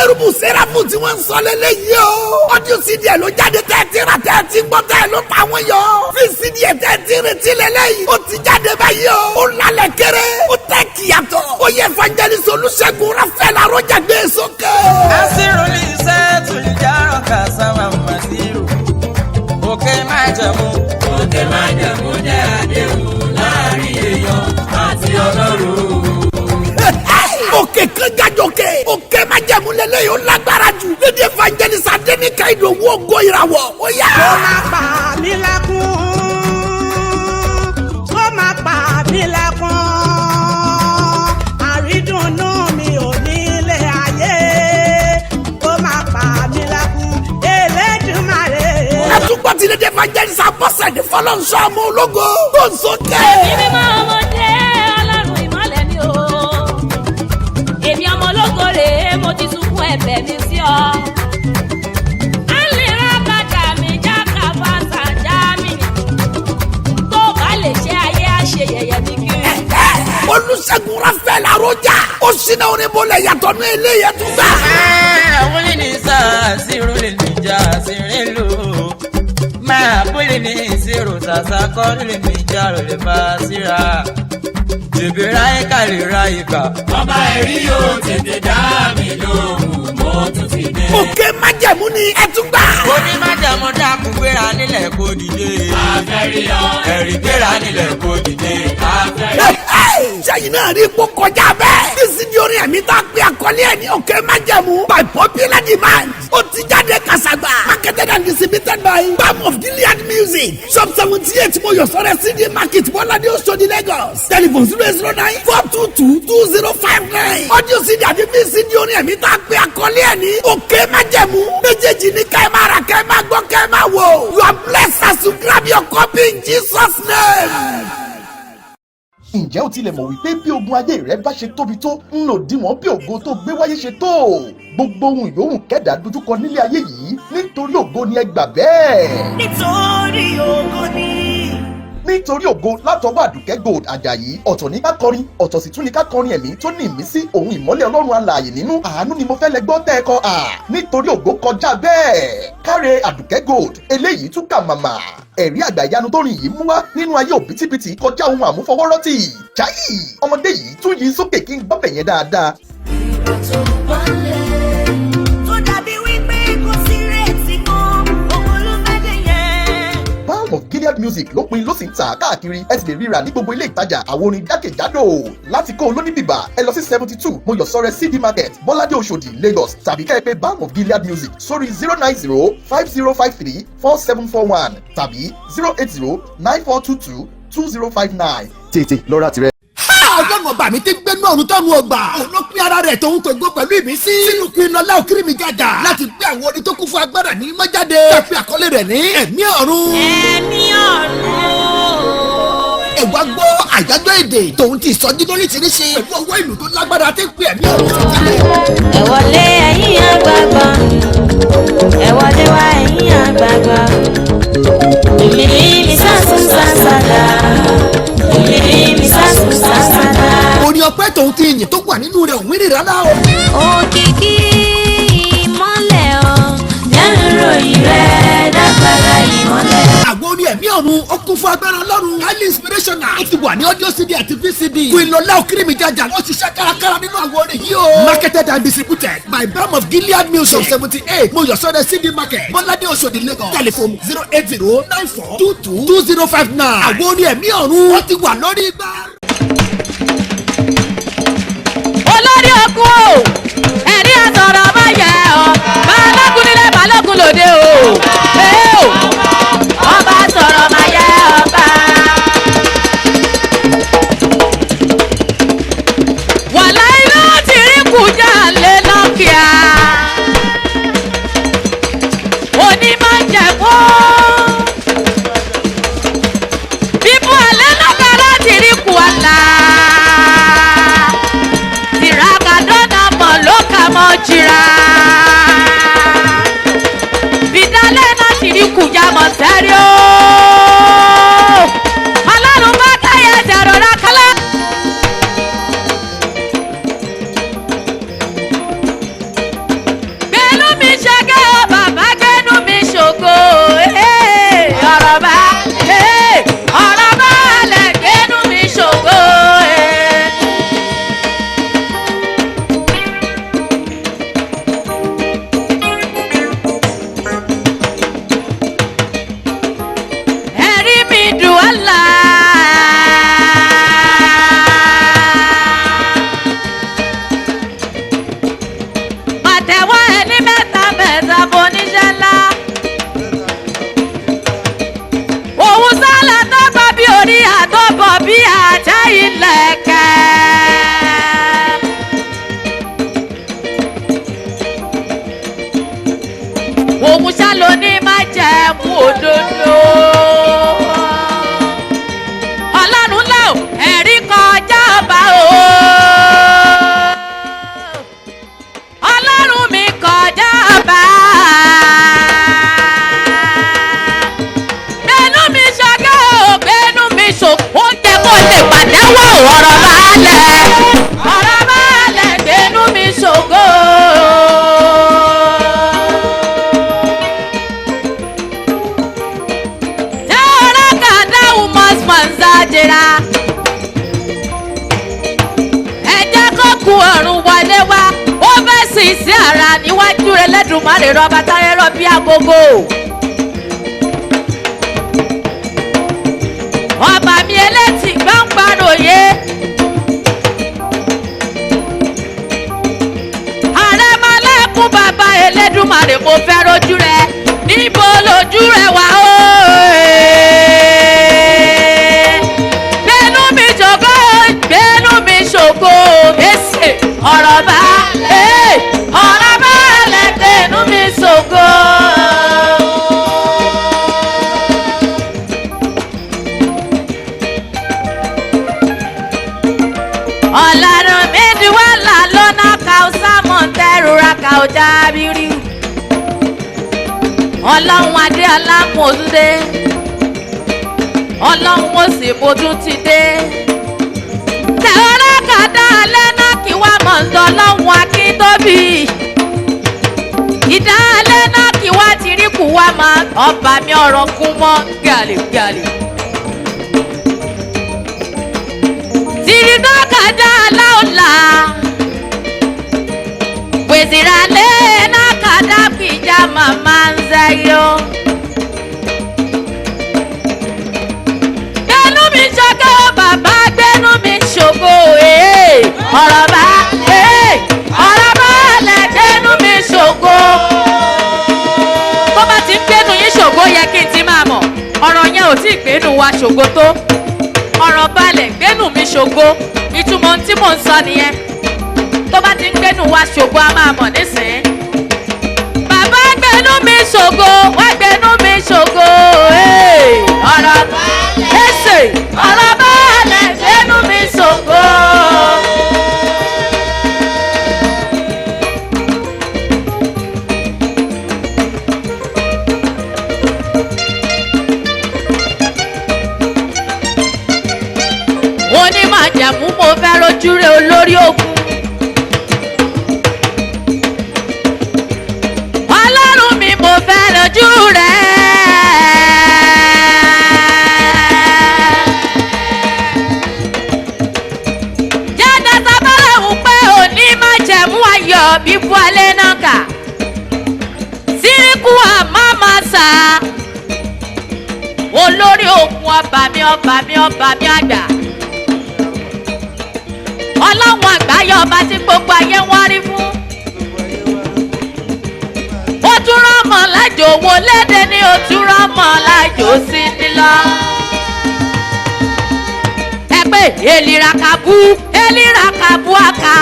kérúbù sẹ́ráfù tí wọ́n ń sọ lélẹ́yìí o. ọdún CD ẹ̀ ló jáde tẹ́tí ra tẹ́tí gbọ́ tẹ́ ló ta wọ́n yọ. fi CD ẹ̀ tẹ́tí retí lélẹ́yìí. ó ti jáde báyìí o. ó lálẹ́ kéré. ó tẹ́ kíyàtọ̀. ó yẹ Evangelist Olúṣẹ́gun Raphael Arọ́jà gbé sókè. asírùlì sẹ́ẹ̀tù ìjárọ̀ kàṣàmà màsírù. òkè májẹ̀mú. òkè májẹ̀mú jẹ́ àdéhùn láàrin èèyàn àti Ọlọ́run. òkè kan jájọkè. òkè májẹ̀mú lélẹ́yìí ó lágbára jù. lédè Evangelist Adéníkà Ìdòwú ògo ìràwọ̀. ó yá. ó máa pa mí lẹ́kún. ó máa pa mí lẹ́kún. àrídùnnú mi ò nílé ayé. ó máa pa mí lẹ́kún. Elédùmarè. àtúgbò tí lédè Evangelist Abọ́sẹ̀dé Fọlọ́nṣọ́ ọmọ ológo. tó ń sókè. èmi mímọ́ ọmọdé Ọlọ́run ìmọ́lẹ̀ ni o. èmi ọmọ ológo rèé mo ti sunkún ẹ̀bẹ̀ mi sí ọ. alẹ́ra bàtà mi jáka bàtà já mi. tó bá lè ṣe ayé àṣe yẹ̀yẹ́ mi kiri. Olúṣẹ́gun Raphael Arọ́jà. ó ṣínà onímọ̀lẹ̀ yàtọ̀ ní ilé yẹn tún gbà. àwọn lè ní sáà sírù lè níjà sírin lò. máa bólè ní ìṣirò ṣàṣà kọ́ lè níjà rò lè bá síra. bèbè ráyè ká lè ráyè ká. ọba ẹ̀rí yóò tètè dá mi lóhùn mo tún ti dé. òkè májẹ̀mú ni ẹ tún gbà. ó ní májàmú dákun gbéra nílẹ̀ kó dìde. àfẹ́ríyọ. ẹ̀rí gbéra nílẹ̀ kó dìde. àfẹ́ríyọ. sẹ́yìn náà rí ipò kọjá bẹ́ẹ̀. bísí ni orin ẹ̀mí tá a pè àkọlé ẹ̀ ní òkè májẹ̀mú. by popular demand. ó ti jáde kàṣàgbà. marketed and distributed by Balm of Gilead Music. shop 78 Mọ́yọ̀sọ́rẹ́ CD market Bọ́ládé Oṣòdì Lagos. telephone 009-422-2059. audio CD àti VCD orin ẹ̀mí tá a pè àkọlé ẹ̀ ní òkè májẹ̀mú. méjèèjì ní kẹ́ ẹ máa rà kẹ́ ẹ máa gbọ́ kẹ́ ẹ máa wò. you are blessed as you grab your copy in Jesus' name. ǹjẹ́ o tilẹ̀ mọ̀ wípé bí ogun ayé rẹ bá ṣe tóbi tó ń lò díwọ̀n bí ògo tó gbé wáyé ṣe tó gbogbo ohun yòówù kẹ́dà dojúkọ nílé ayé yìí nítorí ògo ni ẹ gbà bẹ́ẹ̀. nítorí ògo ni. nítorí ògo látọwọ́ Àdùkẹ́ Gold Àjàyí ọ̀tọ̀ ní ká kọrin ọ̀tọ̀ sì tún ní ká kọrin ẹ̀mí tó ní ìmísí òun ìmọ́lẹ̀ Ọlọ́run alààyè nínú àánú ni mo fẹ́ lẹ gbọ́ tẹ́ ẹ kọ nítorí ògo kọjá bẹ́ẹ̀ káre Àdùkẹ́ Gold eléyìí tún kà màmá ẹ̀rí àgbàyanu tó rìn yìí mú wá nínú ayé òbítíbitì kọjá ohun àmúfọwọ́rọ́tì jáì ọmọdé yìí tún yí sókè kí n gbọ́ bẹ̀yẹn dáadáa. Balm of Gilead Music ló pin ló sì ń tà káàkiri ẹ sì lè ríra ní gbogbo ilé ìtajà àwọn orin jákèjádò láti kó olóníbìbà ẹ lọ sí 72 Mọ́yọ̀sọ́rẹ́ CD Market Bọ́ládé Oṣòdì Lagos tàbí kẹ́ ẹ pè Balm of Gilead Music sórí 090-5053-4741 tàbí 080-9422-2059 tètè lọ́ra tirẹ̀. ọjọ́ ọba mi ti gbé náà rútọ́nu ọgbà. òun ló pín ara rẹ̀ tó ń tògbó pẹ̀lú ìmísí. sínú Queen Ọlá Òkìrìmìjàjà. láti gbé àwọn orin tó kún fún agbára ní mọ́jáde. tàbí àkọlé rẹ̀ ní ẹ̀mí ọ̀run. ẹ̀mí ọ̀run. ẹ̀wá gbọ́ àyájọ́ èdè tòun ti ìsọjí lóríṣiríṣi. pẹ̀lú ọwọ́ ìlú tó lágbára tí ń pè ẹ̀mí ọ̀run sọ̀kalẹ̀. ẹ wọlé ẹ̀yin àgbààgbà. ẹ wọlé wá ẹ̀yin àgbààgbà. ìmìlí mi sásùn sásàdà. ìmìlí mi sásùn sásàdà. orin ọpẹ́ tòun ti ìyìn tó wà nínú rẹ̀ òun rírà náà o. òkìkí ìmọ́lẹ̀ o lẹ́nu ròyìn rẹ̀ dágbára ìmọ́lẹ̀. àwọn orin ẹ̀mí ọ̀run ó kún fún agbára Ọlọ́run highly inspirational. ó ti wà ní audio CD àti VCD. Queen Ọlá Òkìrìmìjàjà wọ́n ṣiṣẹ́ kárakára nínú àwọn orin yìí o. marketed and distributed by Balm of Gilead Music 78 Mọ́yọ̀sọ́rẹ́ CD Market Bọ́ládé Oṣòdì Lagos. telephone 080-9422-2059. àwọn orin ẹ̀mí ọ̀run ó ti wà lórí igbá. olórí ogun o ẹ̀rí àtọ̀rọ̀ ọmọ yẹ ọ balógun nílé balógun lòdì o ọba sọ̀rọ̀ ọmọ yẹ ọba. wàlá iná ti rí kùjà lé lọ́kìá onímọ̀ jẹ̀kọ́ bíbú alẹ́ lọ́kà láti rí kù àlá. ọwọ́ ẹni mẹ́ta mẹ́ta boníṣẹ́ ńlá. òun sálà tó gbọ́ bí orí àtọ́bọ̀ bí àjẹ́ ìlẹ̀kẹ̀. òun ṣá ló ní má jẹ́ mú òdodo. ọlọ́run lò ẹ̀rí kọjá ọba o. ọlọ́run mi kọjá ọba. gbẹ̀nú mi ṣọgẹ́ o gbẹ̀nú mi ṣò. ó jẹ́ kó lè pàdánwò ọ̀rọ̀ balẹ̀. ọ̀rọ̀ balẹ̀ gbẹ̀nú mi ṣògo. ẹ jẹ́ kó ku ọ̀run wọlé wá ó fẹ́ sìn sí ara níwájú rẹ̀ lẹ́dùnmáre rọba táyé rọ bí agogo. ọba mi elétí gbọ́ngbàròyé àrẹ̀mọ́lẹ́kùn bàbá elédùnmáre mo fẹ́ rojú rẹ̀ níbo lójú rẹ̀ wà ó. ọ̀rọ̀ bá lẹ́gbẹ̀ẹ́nu mi ṣògo. ọ̀làrán méjì wà lálọ́nà kàùsà mọ̀tẹ́rùra kàùjà abiriu. ọlọ́run adé alámòdúdé ọlọ́run ó sì bójú ti dé. tẹ̀wọ́rẹ́ kàdá alẹ́ náà kí wá mọ̀ ń lọ lọ́hùn akíntóbi. ìdálẹ́ náà kí wá ti rí kù wá máa ọba mi ọ̀rọ̀ kún mọ́ gàlégàlé. tìrì náà kàdá aláòlà. wèsìràlẹ́ náà kàdá kìjà màmá ń zẹ́yọ́. gbẹ́nu mi ṣọ́kẹ́ bàbá gbẹ́nu mi ṣògo ọ̀rọ̀ bá lẹ́gbẹ́nu mi ṣògo. tó bá ti ń gbẹ́nu yín ṣògo yẹ kí n ti máa mọ̀ ọ̀rọ̀ yẹn ò tí ì gbẹ́nu wa ṣògo tó. ọ̀rọ̀ balẹ̀ gbẹ́nu mi ṣògo ìtumọ̀ tí mò ń sọ nìyẹn. tó bá ti ń gbẹ́nu wa ṣògo a máa mọ̀ nísìnyí. bàbá gbẹ́nu mi ṣògo wá gbẹ́nu mi ṣògo ọ̀rọ̀ balẹ̀ gbẹ́nu mi ṣògo. Àjàmú mo fẹ́ rojú rẹ̀ olórí ogun. Ọlọ́run mi mo fẹ́ rojú rẹ̀. Jáde sábàlẹ̀ ń pé òní má jẹ̀mú ayọ̀ bí fún alẹ́ náà kà. Síríkù àmàmàsà. Olórí ogun ọba mi àgbà. Ọlọ́run àgbáyé ọba tí gbogbo ayé wọ́n rí fún. Ó tún rọ́mọ lájò owó léde ní ó tún rọ́mọ lájò sí nílọ. Ẹ pé elirakabu aka.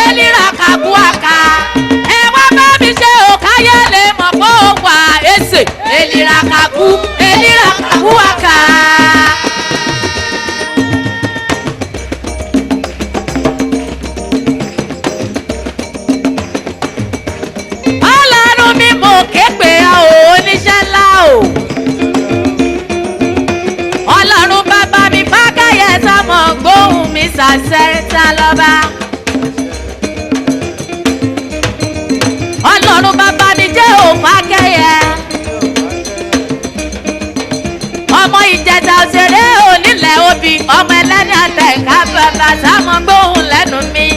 Elirakabu aka. Ẹ wá bá mi ṣe òkáyé lè mọ̀ bó wà ẹsẹ̀. Elirakabu aka. Képe oníṣẹ́ ńlá o. Ọlọ́run bàbá mi fákàyẹ sọmọ gbóhùn mi ṣàṣẹ ta lọ́ba. Ọlọ́run bàbá mi jẹ́ òfákẹ́yẹ. Ọmọ Ìjẹ̀ṣà òṣèré onílẹ̀ obì ọmọ ẹlẹ́ni àtẹ̀ká bàbá sọmọ gbóhùn lẹ́nu mi.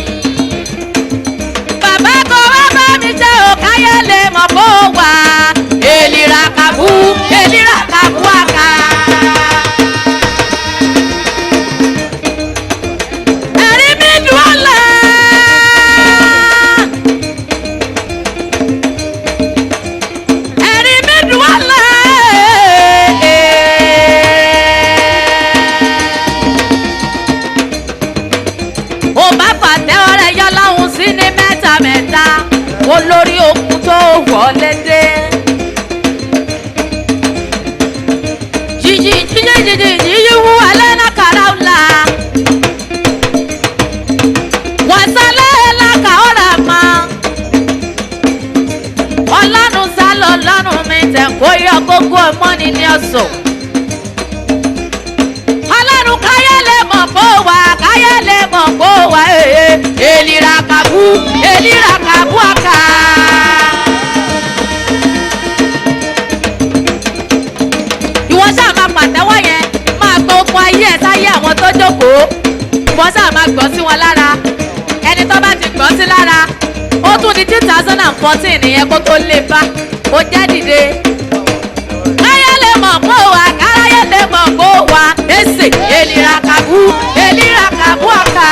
Bàbá kò wá bá mi jẹ́ òkáyé lè mọ̀ bó wà. Elirakabu aka. Ẹ̀rí mi dùn ọ́ lẹ̀. sálẹ̀ lákà ọ̀rà mọ́ ọlọ́run sálọ ọlọ́run mi tẹ̀ kó yọ kókó ọmọ ní ní ọ̀sọ̀ ọlọ́run káyọ̀ lè mọ̀ kó wà káyọ̀ lè mọ̀ kó wà èlìrà kàbú àkà. ìwọ sáà máa pàtẹ́wọ́ yẹn máa gbọ́ okun ayé ẹ̀ sáyé àwọn tó jókòó ìwọ sáà máa gbọ́ sí wọn lára ẹni tó bá ti gbọ́ sí lára ó tún di 2014 nìyẹn kó tó lè bá ó jẹ́ dìde. káyé lè mọ̀ kó wà káyé lè mọ̀ kó wà èsè èlìrà kàbú àkà.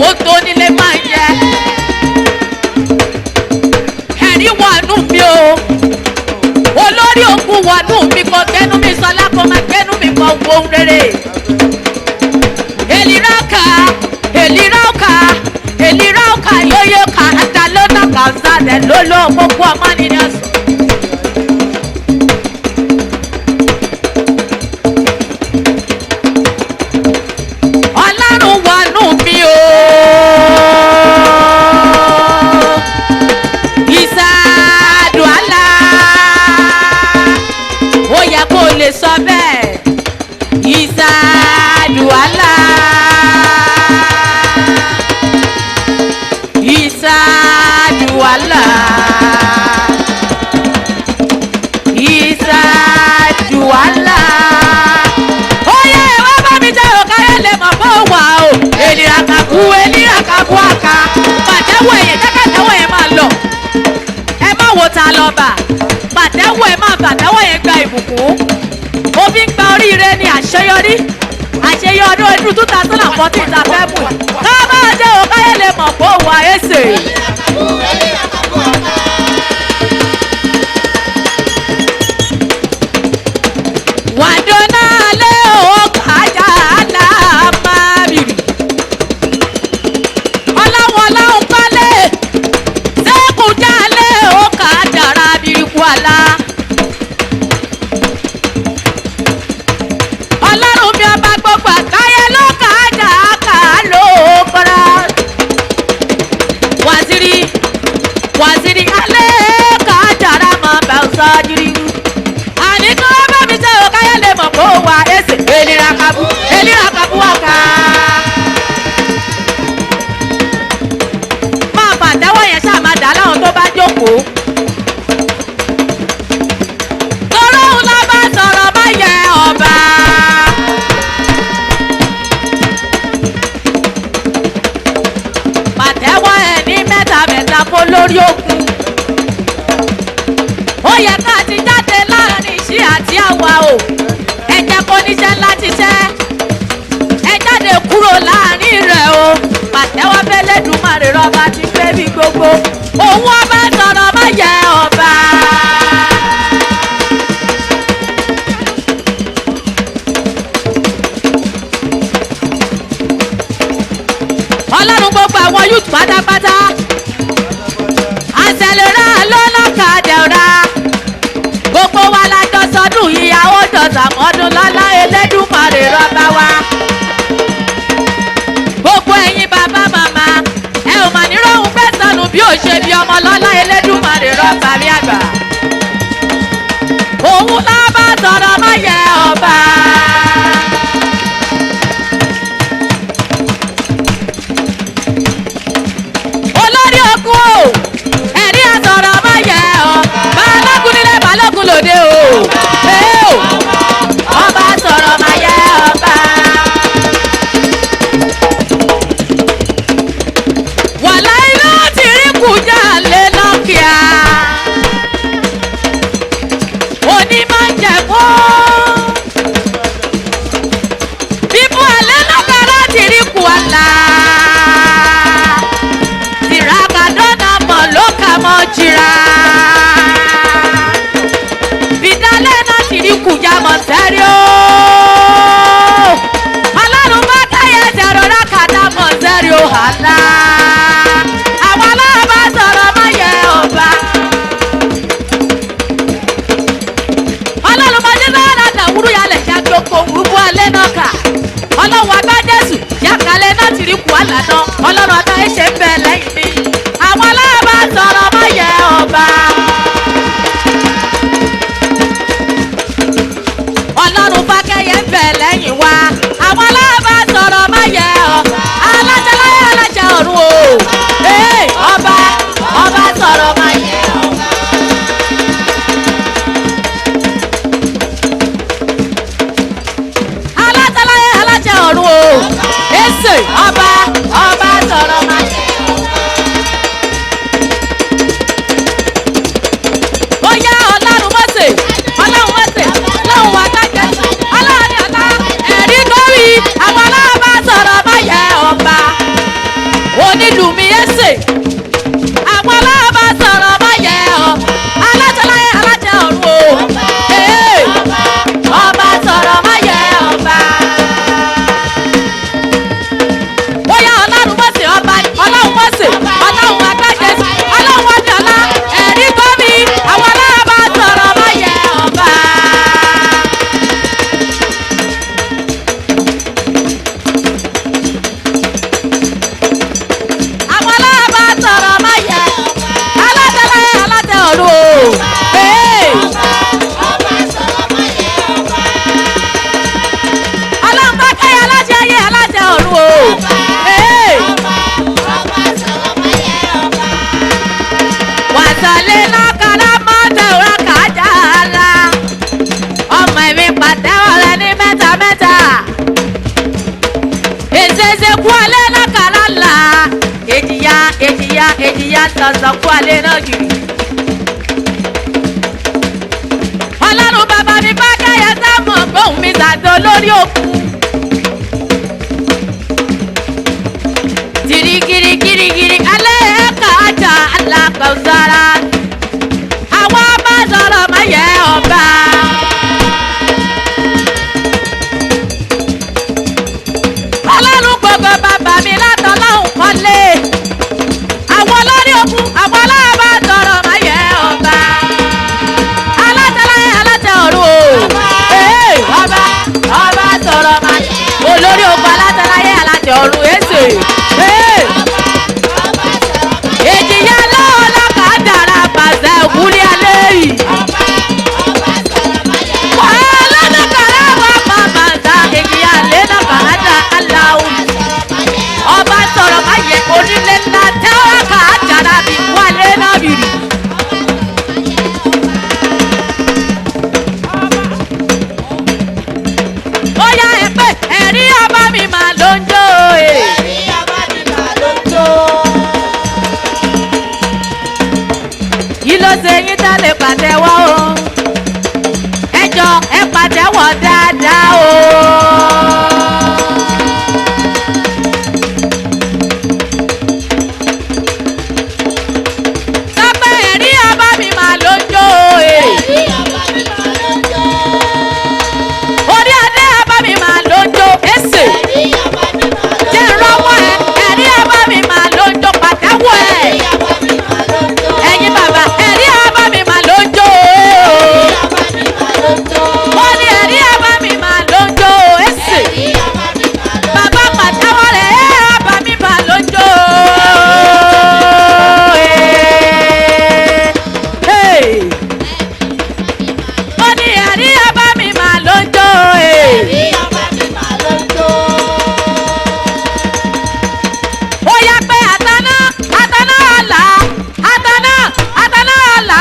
ó tó nílé máa ń yẹ ẹ̀rí wọnú mi o olórí òkun wọnú mi kò gbẹnu mi sọlá kò máa gbẹnu mi kò wo ohun rere èlìrà ọkà yóyó kà átà lọ́nà kàńsálẹ̀ lóló gbogbo ọmọ nínú ọ̀sán. ọlọ́run wọnú mi o. sọ bẹ́ẹ̀ ìsàdùálà oyè wá bá mi jẹ́ òkàrẹ́ lè mọ̀ bó wà o ènìyàn kàkú àká pàtẹ́wọ̀ èyàn jákàtẹ́wọ̀ yẹn máa lọ ẹ má wo ta lọ bà pàtẹ́wọ̀ ẹ má pàtẹ́wọ̀ yẹn gba ìbùkún mo fi ń gba oríire ní àṣeyọrí ọdún 2014 ta fẹ́ mú ká máa jẹ́ òkáyé lè mọ̀ pé òun àyèsè. wàdó náà lé òkàjà aláàmárìrì ọláwọ̀n kọ́lé sẹ́kùjà lé òkàjà rábìrìkú àlá. waziri alẹ́ kájàrá mọ́ bẹ́ẹ̀ sọ́júrí àní kí wọ́n bá mi ṣe òkáyé lè mọ̀ kó wà èsì èlìrà kàbú àká. máa pàtẹ́wọ́ yẹn ṣáà máa dà láwọn tó bá jókòó. tọ́rọ òun la bá sọ̀rọ̀ má yẹ ọba. pàtẹ́wọ́ ẹ̀ ní mẹ́ta kó lórí òkun ó yẹ ká ti jáde láàrin iṣẹ́ àti àwa o ẹ jẹ́ kó níṣẹ́ láti ṣẹ́ ẹ jáde kúrò láàrin rẹ̀ o pàtẹ́wọ́ fẹ́lẹ́dùmarè rọba ti gbé bí gbogbo òun ọba sọ̀rọ̀ má yẹ ọba. ọlọ́run gbogbo àwọn youth pátápátá àṣẹlẹ̀rà lọ́nà kàdẹ̀ra gbogbo wa la jọ sọdún ìyàwó jọ sàmọ́dún lọ́lá Elédùmarè rọ́bà wa gbogbo ẹ̀yin bàbá màmá ẹ ò mà ní rọ́hùn fẹ́ sọnù bí ó ṣe bí ọmọ lọ́lá Elédùmarè rọ́bà mi àgbà òun lábà sọ̀rọ̀ má yẹ ọba. olórí ogun o ẹ̀rí àsọ̀rọ̀ má yẹ ọ balógun nílé balógun lòdì o ọba sọ̀rọ̀ má yẹ ọba. àwọn aláàbá sọ̀rọ̀ má yẹ ọba. ọlọ́run mọ́jú sára dàwúrú yálẹ̀ ṣàgbọ́kọ̀ òwúrú alẹ́ náà kà. ọlọ́run agbá jésù yàkálẹ̀ náà ti rí kù àlànà. ọlọ́run ọ̀tá ẹ̀ṣẹ̀ ń bẹ lẹ́yìn mi. àwọn aláàbá sọ̀rọ̀ má yẹ ọba. ọlọ́run fákẹ́yẹ ń bẹ lẹ́yìn wa. àwọn aláàbá sọ̀rọ̀ má yẹ ọ. alájà láyé alájà ọ̀run o. ọba ọba sọ̀rọ̀ má yẹ ọba. alájà láyé alájà ọ̀run o. èsè ọba ọba sọ̀rọ̀ má yẹ ọba. ó yá ọlọ́run mọ́sẹ̀ ọlọ́run mọ́sẹ̀ ọlọ́run wà kájẹ́ ọlọ́run ọ̀tá ẹ̀rí górí àwọn aláàbá sọ̀rọ̀ má yẹ ọba. onílù mi ẹsẹ̀ àwọn aláàbá sọ̀rọ̀ má yẹ ọ. alájọláyé alájà ọ̀run o. ọba sọ̀rọ̀ má yẹ ọba. bóyá ọlọ́run mọ̀sẹ̀ ọba ọlọ́run mọ̀sẹ̀ ọlọ́run agbájẹ́ ọlọ́run wájú ọlá ẹ̀rí górí àwọn aláàbá sọ̀rọ̀ má yẹ ọba. àwọn aláàbá sọ̀rọ̀ má yẹ alájọláyé alájà ọ̀run o. ọlọ́run bá kẹ́yẹ alájà ayé alájà ọ̀run o. wàsálẹ̀ náà kára mọ́tò rà kájà la ọmọ ẹ̀mí pàtẹ́wọ̀ rẹ ní mẹ́ta mẹ́ta. èsèsè kú alẹ́ náà kára la èjìyà èjìyà èjìyà sọ̀sọ̀ kú alẹ́ náà jìrì. ọlọ́run bàbá mi bá kẹ́yẹ sáàmù gbóhùn mi sàdó lórí òkú. girigirigirigiri alẹ́ ẹ̀ka àjà alákọ̀ọ́sára àwọn ọba sọ̀rọ̀ má yẹ ọba. ọlọ́run gbogbo bàbá mi látọ̀ lọ́hùn kọ́lé àwọn olórí ogun àwọn aláàbá sọ̀rọ̀ má yẹ ọba. alájàláyé alájà ọ̀run o. ọba ọba sọ̀rọ̀ má yẹ olórí ogun alájàláyé alájà ọ̀run èsè. èjìyà lọ́wọ́ lọ́kà dára pàṣẹ òkúlé alẹ́ yìí. wàhálà lọ́kàrà wà má bàtà èjìyà lé lọ́kàrà dá aláwọ̀. ọba sọ̀rọ̀ má yẹ onílé ńlá tẹ́wọ́ kà á dára bí wálé náà bìrì. ó yá ẹ pé ẹ̀rí ọba mi máa ló ń jó e. kí ló ṣe yín tá lè pàtẹ́wọ́ o. ẹ jọ ẹ pàtẹ́wọ́ dáadáa o. sọ pé ẹ̀rí ọba mi máa ló ń jó e. orí adé ọba mi máa ló ń jó èsè. jẹ́ ìrọ́wọ́ ẹ ẹ̀rí ọba mi máa ló ń jó pàtẹ́wọ́ ẹ. ẹ̀yin bàbá ẹ̀rí ọba mi máa ló ń jó o. mo ní ẹ̀rí ọba mi máa ló ń jó o èsè. bàbá pàtẹ́wọ́ rẹ̀ ọba mi máa ló ń jó o. mo ní ẹ̀rí ọba mi máa ló ń jó o. ó yá pé àtàná àtàná ọ̀la àtàná àtàná ọ̀la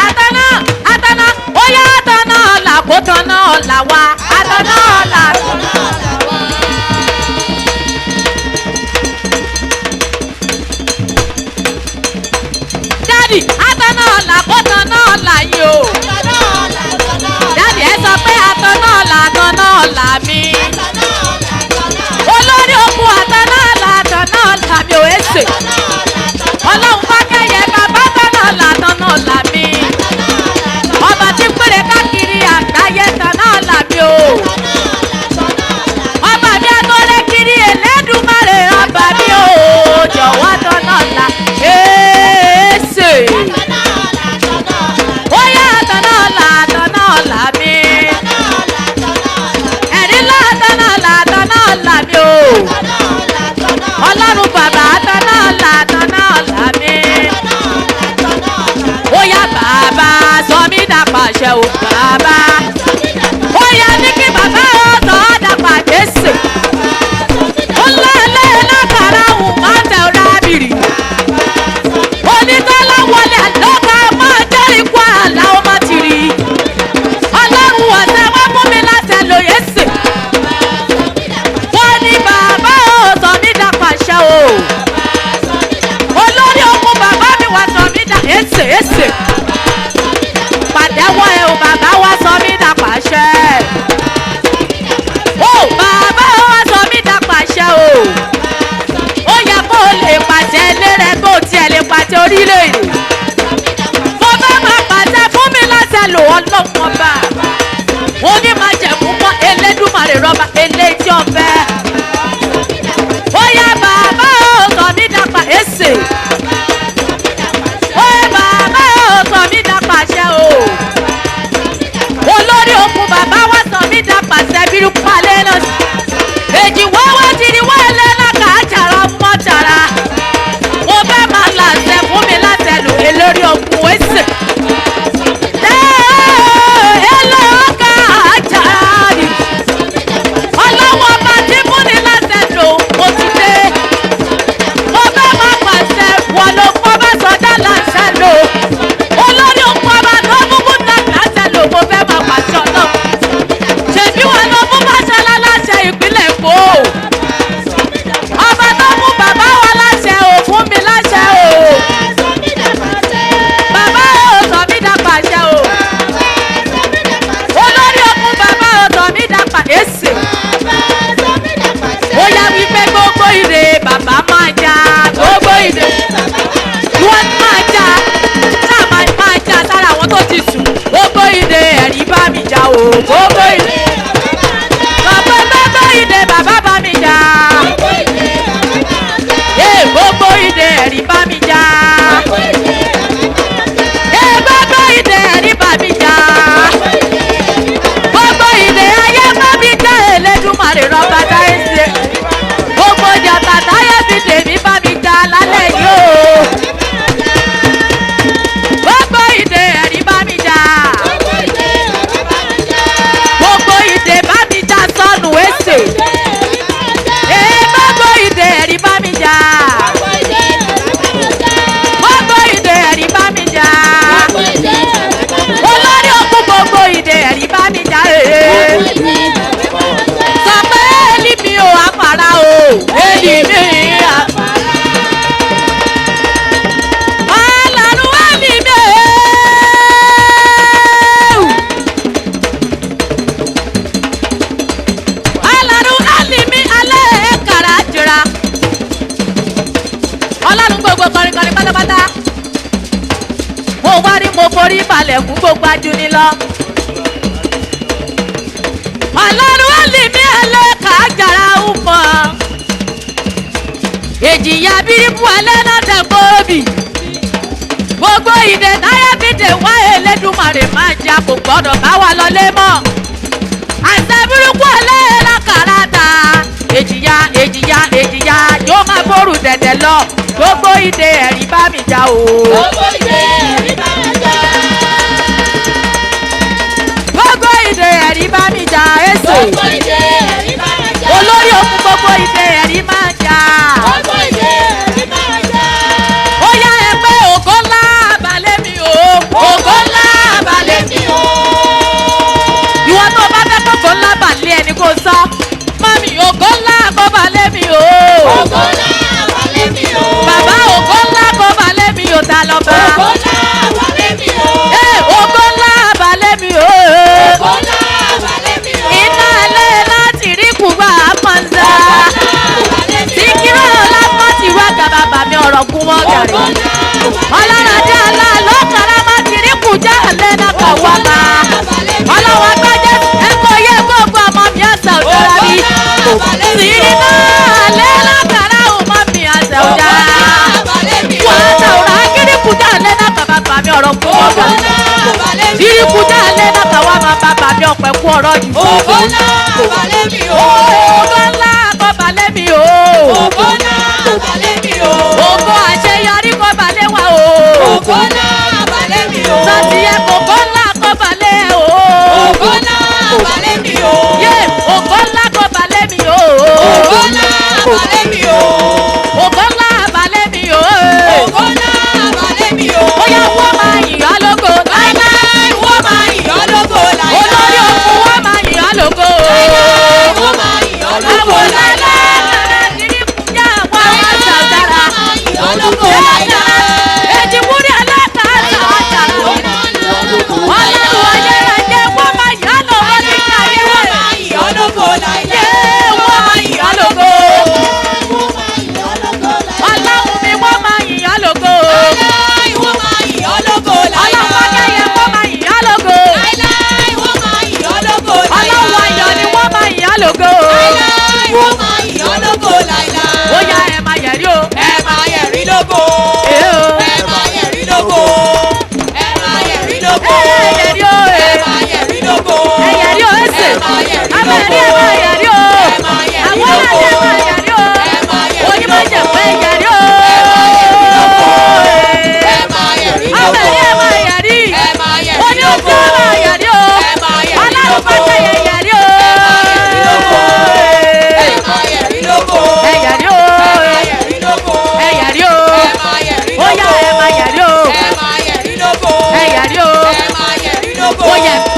àtàná àtàná ó yá àtàná ọ̀la kó tàná ọ̀la wá àtàná ọ̀la. dádì àtàná ọ̀la kó tàná ọ̀la yìí o. dádì ẹ sọ pé àtàná ọ̀la mi. olórí okun àtàná ọ̀la mi ò èsè. ọlọ́run bá kẹ́yẹ bàbá tàná ọ̀la mi. ọba tí péré káàkiri àgbáyé tàná ọ̀la mi o. ọba mi àtọ́lé kiri Elédùmarè ọba mi o. pàṣẹ o bàbá. Ó yá ní kí bàbá ọ̀tọ̀ àdàpà Jésù. Ó lẹ́lẹ́ lákàrà òun máa tẹ̀ ọ́ rábìrì. Onítọ́lá wọlé àlọ́kà máa jẹ́ ikú àlá ó má ti rí. Ọlọ́run ọ̀sẹ̀ wá fún mi láti lóye sè. Wọ́n ní bàbá ọ̀tọ̀ mi dà pàṣẹ o. Olórí ogun bàbá mi wá sọ mí dà èsè. Pàdéwọ́ ẹ o bàbá wá sọ mí dà pàṣẹ. O bàbá wá sọ mí dà pàṣẹ o. Ó yẹ kó o lè pàṣẹ ilé rẹ kó o tiẹ̀ lè pàṣẹ orílẹ̀-èdè. Mo fẹ́ máa pàṣẹ fún mi láti lò ọlọ́run ọba. Mo ní máa jẹ̀mú mọ́ Elédùmarè rọ́bà eléjì ọ̀fẹ́. Ó yẹ bàbá ò sọ mí dà pàṣẹ. Ó yẹ bàbá ò sọ mí dà pàṣẹ o. Olórí ogun bàbá wa sọ mí dà pàṣẹ bírú palẹ́ náà. Èjì wọ́wọ́ ti ní wọ́ọ̀lẹ́ náà kà á jàrá mọ́ jàrá. Mo fẹ́ máa làṣẹ fún mi láti lò olórí ogun wẹ́sẹ̀. Ọlọ́wọ́ ọba tí mú ni láti lò mo ti dé. Mo fẹ́ máa pàṣẹ wọ̀ ló pọ́ bá sọdá láṣẹ lò. Olórí ogun ọba tó mú mú náà láṣẹ lò mo fẹ́ máa pàṣẹ ọlọ́run. Ṣèbí wọn ló mú pàṣẹ láṣẹ ìpínlẹ̀ Èkó. Ọba tó mú bàbá wa láṣẹ ò fún mi láṣẹ o. Bàbá ò sọ mí dà pàṣẹ o. Olórí ogun bàbá ò sọ mí dà pàṣẹ. Ó yá wípé gbogbo ìdè bàbá máa jà gbogbo ìdè. Wọ́n máa jà sáà máa jà sára àwọn tó ti sùn. Gbogbo ìdè ẹ̀rí bá mi jà o. Gbogbo ìdè. Gbogbo ìdè bàbá bá mi jà. Gbogbo ìdè ẹ̀rí bá mi jà. Gbogbo ìdè ẹ̀rí bá mi jà. Gbogbo ìdè ayé bá mi jà Elédùmarè rọ́bà dáhẹ́sẹ̀. Gbogbo jàtà táyé fi tèmi bá mi jà lálẹ́ yìí o. Gbogbo ìdè ẹ̀rí bá mi jà. Gbogbo ìdè bá mi jà sọnù ẹsẹ̀. Gbogbo ìdè ẹ̀rí bá mi jà. Gbogbo ìdè ẹ̀rí bá mi jà. Olórí ogun gbogbo ìdè ẹ̀rí bá mi jà. Sọ pé èlì mi ò àpàrà o. Èlì mi àpàrà. Ọlọ́run èlì mi. Ọlọ́run èlì mi alẹ́ kàrà jìra. Ọlọ́run gbogbo kọrin pátápátá. Mo wá rí mo forí balẹ̀ fún gbogbo ajuni lọ. Ọlọ́run èlì mi ẹlẹ́ka jàrá ń mọ̀. Èjìyà bíríbù ẹlẹ́nà tẹ̀ gbòòbì. Gbogbo ìdè táyà fi dè wá Elédùmarè máa jà kò gbọ́dọ̀ bá wa lọlé mọ́. Àṣẹ burúkú ẹlẹ́la kàràtà. Èjìyà yóò máa bórù dẹ̀dẹ̀ lọ. Gbogbo ìdè ẹ̀rí bá mi jà o. Gbogbo ìdè ẹ̀rí bá mi jà. Gbogbo ìdè ẹ̀rí bá mi jà èso. Gbogbo ìdè ẹ̀rí bá mi jà. Olórí ogun gbogbo ìdè ẹ̀rí máa jà. Gbogbo ìdè ẹ̀rí bá mi jà. Ó yá ẹ pé ògo ńlá balẹ̀ mi o. Ògo ńlá balẹ̀ mi o. Ìwọ tó bá fẹ́ kókó ńlá balẹ̀ ẹni kò sọ. Mami ògo ńlá kó balẹ̀ mi o. Ògo ńlá balẹ̀ mi o. Bàbá ògo ńlá kó balẹ̀ mi o ta lọ bá. Ògo ńlá balẹ̀ mi o. Ògo ńlá balẹ̀ mi o. Ògo ńlá balẹ̀ mi o. Iná ilé láti rí kùgbà pọ̀nzá. Síkírọ̀ lápá ti wá gàbà bàmí ọ̀rọ̀ kún wọ́n gàrí. Ọlọ́run ajá ńlá lọ́kàrá má ti rí kùjá àlẹ́ náà kà wá ká. Ọlọ́run agbájẹ́ ẹ̀kọ́ yẹ gbogbo ọmọ mi àṣà òjòrà bí. Sírí náà lẹ́ lọ́kàrá ò má mi àṣà òjòrà. Wọ́n àṣà òrà kiri kùjá àlẹ́ náà kà bàmí ọ̀rọ̀ kún wọ́n gàrí. Sírí kùjá àlẹ́ náà kà wá máa bá bàmí ọ̀pẹ̀ kú ọ̀rọ̀ yìí. Ògo ńlá balẹ̀ mi o. Ògo ńlá kó balẹ̀ mi o. Ògo ńlá balẹ̀ mi o. Ògo àṣeyọrí kó balẹ̀ wá o. Ògo ńlá balẹ̀ mi o. Sọ́tì ẹ̀ kòkó ńlá kó balẹ̀.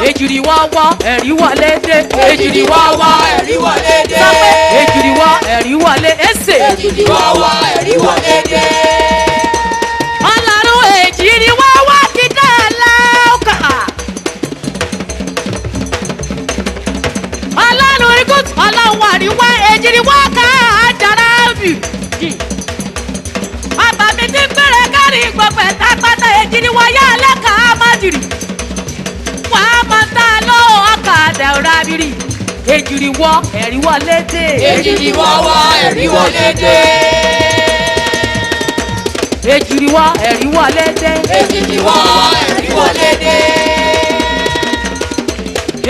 èjìrì wọ́wọ́ ẹ̀rí wọlé dé. èjìrì wọ́wọ́ ẹ̀rí wọlé dé. sọ pé èjìrì wọ́ ẹ̀rí wọlé ẹsẹ̀. èjìrì wọ́wọ́ ẹ̀rí wọlé dé. ọlọ́run èjìrì wọ́wọ́ kíkà láòkà. ọlọ́run ikú ọlọ́run àríwá èjìrì wọ́ọ̀ká àjàrà bì. bàbá mi ti gbére kárí gbogbo ẹ̀ta pátá èjìrì wọ́yá lẹ́ka àmọ́jìrì. wọ́n á máa ta lọ́ ọ̀kadà rábìrì. èjìrì wọ́ ẹ̀rí wọlé dé. èjìrì wọ́wọ́ ẹ̀rí wọlé dé. èjìrì wọ́ ẹ̀rí wọlé dé. èjìrì wọ́wọ́ ẹ̀rí wọlé dé.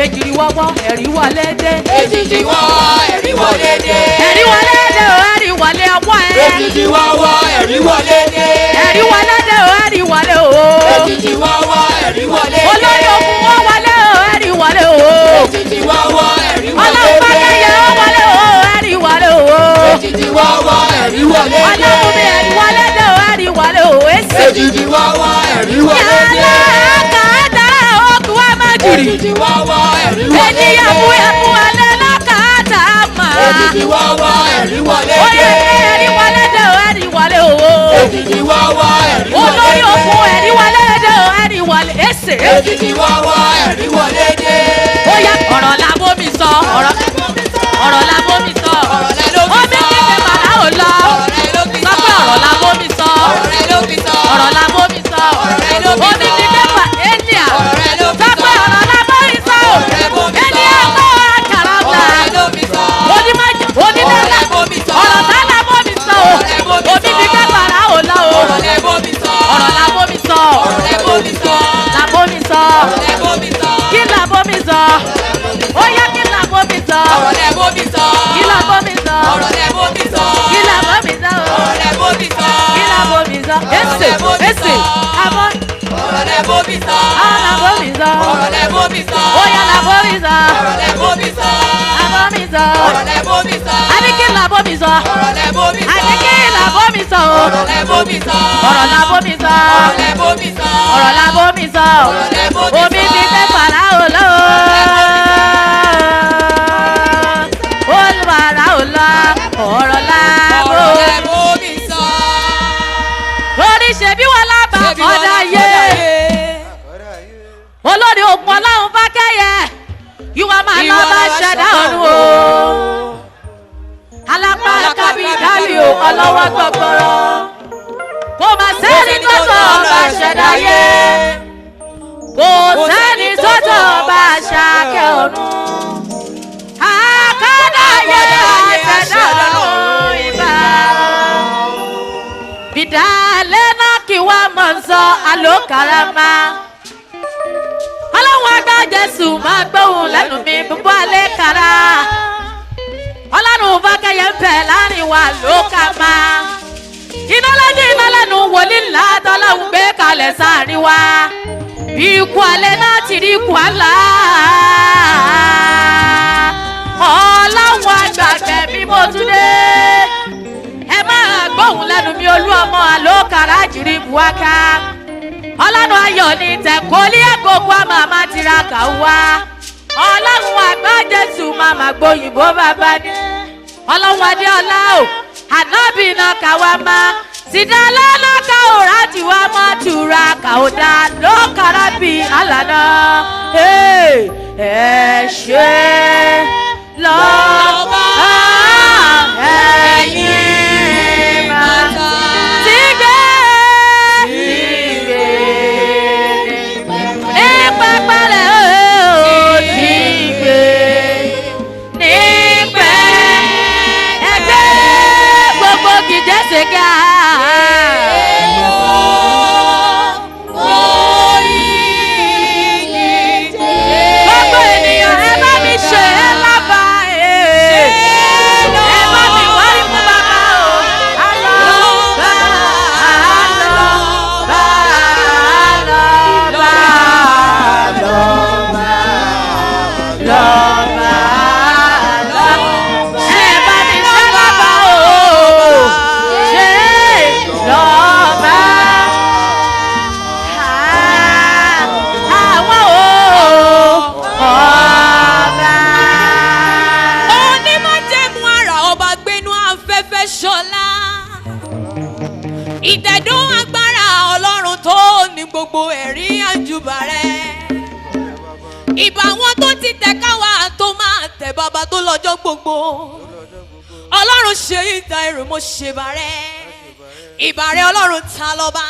èjìrì wọ́wọ́ ẹ̀rí wọlé dé. èjìrì wọ́wọ́ ẹ̀rí wọlé dé. ẹ̀rí wọlé dé o ẹ̀rí wọlé ọwọ́ ẹ̀. èjìrì wọ́wọ́ ẹ̀rí wọlé dé. ẹ̀rí wọlé dé o ẹ̀rí wọlé o. èjìrì wọ́wọ́ ẹ̀rí wọlé dé. olórí ogun wọ́n wọlé o ẹ̀rí wọlé o. èjìrì wọ́wọ́ ẹ̀rí wọlé ọlọ́run dé. bákẹ́yẹ ó wọlé o ẹ̀rí wọlé o. èjìrì wọ́wọ́ ẹ̀rí wọlé dé. ọlọ́run mi ẹ̀rí wọlé dé o ẹ̀rí wọlé o. èsì. èjìrì wọ́wọ́ ẹ̀rí wọlé dé. yàrá kàdá ogun wa má jìrì. èjìrì wọ́wọ́ ẹ̀rí wọlé dé. ènìyàn mú ẹ̀mú alẹ́ lọ́kàtà mà. èjìrì wọ́wọ́ ẹ̀rí wọlé ó dé. yẹ ẹ̀rí wọlé dé o ẹ̀rí wọlé o. èjìrì wọ́wọ́ ẹ̀rí wọlé olórí dé. ogun ẹ̀rí wọlé dé o ẹ̀rí wọlé èsì. èjìrì wọ́wọ́ ẹ̀rí wọlé dé. ó yá ọ̀rọ̀ la bómi sọ ọ̀rọ̀ la bómi sọ ọ̀rọ̀ lẹ ló fi omi sọ. ti fi bàrà ò lọ ọ̀rọ̀ lẹ ló fi sọ sọ. pé ọ̀rọ̀ la bómi sọ ọ̀rọ̀ lẹ ló fi sọ. ọ̀rọ̀ la bómi sọ ọ̀rọ̀ lẹ ló fi omi sọ. ti fi bà élià ọ̀rọ̀ lẹ ló fi sọ sọ. pé ọ̀rọ̀ la bómi sọ ọ̀rọ̀ lẹ bómi sọ. élià kọ́ àkàrà ọ̀la ọ̀rọ̀ lẹ ló fi sọ. onídàá ọ̀rọ̀ lẹ bómi sọ. ọ̀rọ̀ tá la bómi sọ ọ̀rọ̀ lẹ bómi omi sọ. ti fi bàrà ò lọ ọ̀rọ̀ lẹ bómi sọ. ọ̀rọ̀ la bómi sọ ọ̀rọ̀ lẹ bómi sọ. la bómi sọ ọ̀rọ̀ lẹ bómi sọ. kí la bómi sọ ó yá kí la bómi sọ ọ̀rọ̀ lẹ bómi sọ. kí la bómi sọ ọ̀rọ̀ lẹ bómi sọ. kí la bómi sọ ọ̀rọ̀ lẹ bómi sọ. kí la bómi sọ èsè èsè àbọ̀ ọ̀rọ̀ lẹ bómi sọ. la bómi sọ ọ̀rọ̀ lẹ bómi sọ. ó yá la bómi sọ ọ̀rọ̀ lẹ bómi sọ. àbómi sọ ọ̀rọ̀ lẹ bómi sọ. àní kí la bómi sọ ọ̀rọ̀ lẹ bómi sọ. àní kí la bómi sọ ọ̀rọ̀ lẹ bómi sọ. ọ̀rọ̀ la bómi sọ ọ̀rọ̀ lẹ bómi sọ. ọ̀rọ̀ la bómi sọ ọ̀rọ̀ lẹ bómi sọ. omi ti fẹ́ fara ò lọ olùwàrà ò lọ ọ̀rọ̀ la ọ̀rọ̀ lẹ bómi bómi sọ. orí ṣebí wọn lábà Ṣebí wọn kọ́dá lábà yé kọ́dá yé. olórí ogun ọlọ́run fákẹ́yẹ ìwà máa lọ bá ṣẹ̀dá ọ̀run o alápá kábíkálì o ọlọ́wọ́ gbọ̀gbọ̀rọ̀ kò má sẹ́ni tó tọ̀ bá ṣẹ̀dá yé kò sẹ́ni tó tọ̀ bá ṣàkẹ́ ọ̀run àkọ́dá yé àṣẹ̀dá ọ̀run ìbá bìdálẹ́ náà kí wọ́n mọ̀ ń sọ àlòkàràmà ọlọ́run àgbà jésù máa gbóhùn lẹ́nu mi búbọ́ alẹ́ kàrà ọlọ́run fákẹ́yẹ ń bẹ̀ láàrin wa ló kà má iná lójú iná lẹ́nu wòlíì ńlá tọ́lọ́hún gbé kalẹ̀ sáàrin wa bí ikú alẹ́ náà ti rí ikú àlá ọlọ́run àgbà gbẹ̀mí mo tún dé ẹ máa gbóhùn lẹ́nu mi olú ọmọ àlòkàrà jìrì buwaka ọlọ́run ayọ̀ ní tẹ̀kọ́lé ẹ̀gbọ́gbọ́ àmàmà tiraka wá ọlọ́run àgbà jésù màmá gbòyìnbó bàbá ní ọlọ́run adéọlá o ànábì náà káwá má sídàlá náà ká òrà tiwa mọ́ tura kàódà ló kára bí àlànà ẹ ṣe lọ́ba ẹ̀yìn máa ti gbé. Sega. Gbogbo ènìyàn ẹ bá mi ṣe é lábàá ẹ bá mi wárí fún bàbá o. ìtẹ̀dó agbára ọlọ́run tó ní gbogbo ẹ̀rí àjùbà rẹ̀. ìbà wọn tó ti tẹ̀ káwa tó máa tẹ̀ bàbá tó lọ́jọ́ gbogbo. ọlọ́run ṣe ìta èrò mo ṣèbà rẹ̀. ìbà rẹ̀ ọlọ́run ta lọ́ba.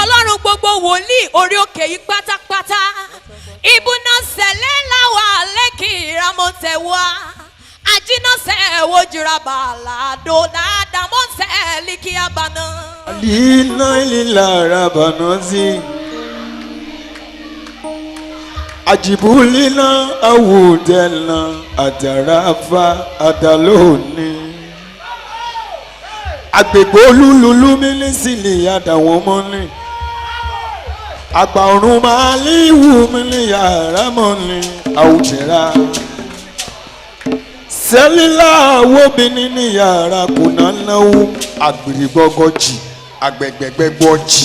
ọlọ́run gbogbo wòlíì orí òkè yìí pátápátá. ibùnà sẹ̀lẹ̀ láwa lẹ́kì ìramọ̀tẹ̀wá. ajínàṣẹ́ wojúra bàlàdó dáadáa mọ́ṣẹ́ líkì abànà. Lina lilara banozi Ajibulina awudela Adarafa adaloni Agbègbè olúlulú mílísìlì àdàwọn mọ́ni Àgbà ọ̀run máa líwù mílí yàrá mọ́ni àwùjẹ́ra Sẹ́lílà wóbìnrin ní yàrá kùnà náwó àgbèrègbọ́gọ́jì àgbẹ̀gbẹ̀gbẹ̀gbọ́jì